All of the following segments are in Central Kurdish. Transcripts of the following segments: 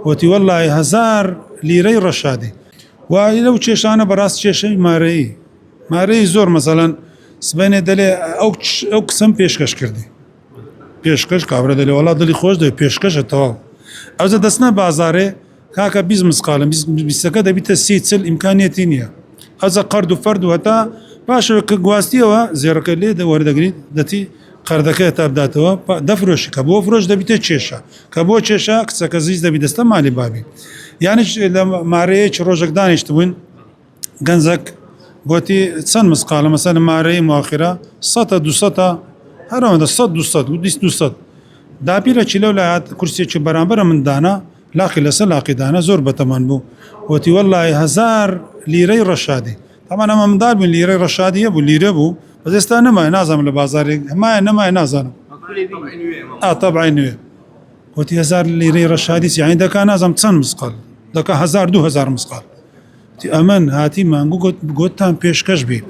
وتی والله 1000 لیرەی ڕەشادی وای لەو کێشانە بەڕاست کێشەی مارەی زۆر مەسەڵەن سبەینێ دەلێ ئەو قسم پێشکەش کردی پێشکەش کابرا دەلێ وڵات دڵی خۆش دەوێت پێشکەشە تەواو ئەوزە دەستنە بازارێ کاکە 20 مسقالم 20ەکە دەبیتە 30 ئیمکانیەتی نییە ئەزە قەرد و فەرد و هەتا پاشەوە کە گواستیەوە زێڕەکە لێ وەردەگریت دەتی قەردەکە تا بداتەوە دەفرۆشی کە بۆ فرۆش دەبیتە کێشە کە بۆ کێشە کچەکە زیز دەبی دەستە مالی بابی یانیش لە مارەیەکی ڕۆژێک دانیشت بووین گەنجەک بۆتی چەند مسقالە مەسەن مارەی مواخرە 100 هەرەوەندە 100 داپیرەکی لەو لایات کورسێکی بەرامبەرە مندانە لاقی لەسەر لاقیدانە زۆر بەتەمان بوو وتی والله 1000 لیرەی ڕەشادی تامان ئەمە مندار بووین لیرەی ڕەشادیە بوو لیرە بوو بەس ئێستا نەمای نازانم لە بازارێک هەمایە نەمای نازانم تەبعی نوێ وتی 1000 لیرەی ڕەشادی یعنی دەکا نازانم چەند مسقال دەکا 1000 مسقال تی ئەمن هاتی مانگو گوتتان پێشکەش بی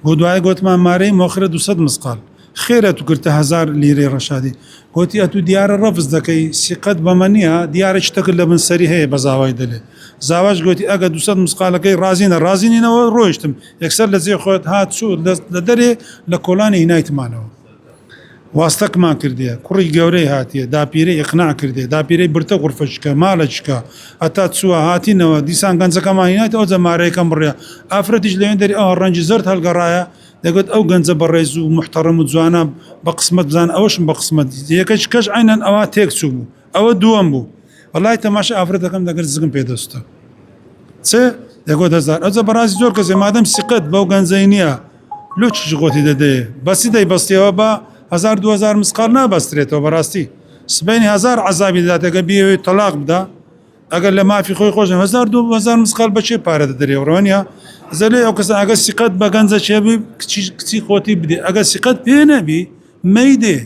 بۆ دوای گوتمان مارەی مۆخرە 200 مسقال خێرە تو گرتە 1000 لیرەی ڕەشادی گوتی ئەتو دیارە ڕەفز دەکەی سیقەت بەمە نییە دیارە شتەکە لە من سەری هەیە بە زاوای دەلێ زاواش گوتی ئەگە 200 مسقالەکەی رازینەوە ڕۆیشتم یەکسەر لە جێ خۆت هات چوو لە دەرێ لە کۆلانی هینایتمانەوە واستەکمان کردیە کوڕی گەورەی هاتیە داپیرەی ئەقناع کردێ داپیرەی برتە غورفەشکە مالەچکە ئەتا چووە هاتینەوە دیسان گەنجەکەمان هینایتەوە جەمارەیەکەم بڕێ ئافرەتیش لەوێن دەری ئەوە ڕەنجی زەرد هەلگەڕایە دەگوت ئەو گەنجە بەڕێز و محتەڕەم و جوانە بە قسمت بزان ئەوەشم بە قسمت یەکەش کەش عینەن ئەوە تێک چوو بوو ئەوە دووەم بوو وەڵای تەماشا ئافرەتەکەم دەگەر زگم پێدەستە چێ دەگوت 1000 ئەوجە بەڕاستی زۆر کەسێ مادەم سیقەت بەو گەنجەی نییە لۆ چ غۆتی دەدێ بەسی دەیبەستیەوە بە 1000 مسقال نابەسترێتەوە بەڕاستی سبەینی 1000 عەزابی دەداتەکە بیەوێت تەلاق بدا ئەگەر لە مافی خۆی خۆش 1000 مسقال بەچێ پارە دەدرێڕۆنیە زەلێ ئەو کەس ئەگە سیقەت بە گەنجە چێبی کچی خۆتی بدێ ئەگە سیقەت پێ نەبی مەیدێ